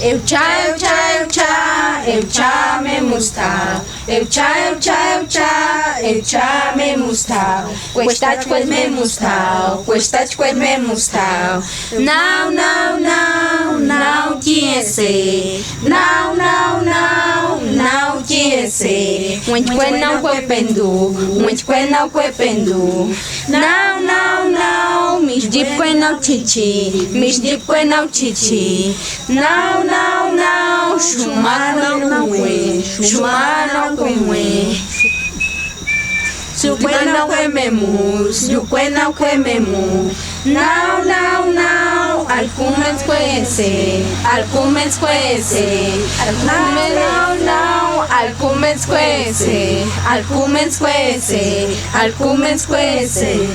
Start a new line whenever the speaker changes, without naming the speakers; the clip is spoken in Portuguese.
Eu tchá me mustau. Eu tchá me mustau. Questade quest me mustau. Questade quest me mustau. Não tinha ser. Não tinha ser. Muito que não que pendu. Muito que não que pendu. Não. Mis dip que não chichi. Mis dip que não chichi. Não. Chumar não é. Chumar não é. Suque não que memu. Suque não que memu. Não. Alcumens conhece. Alcumens conhece. Não. Alcumens conhece. Alcumens conhece. Alcumens conhece.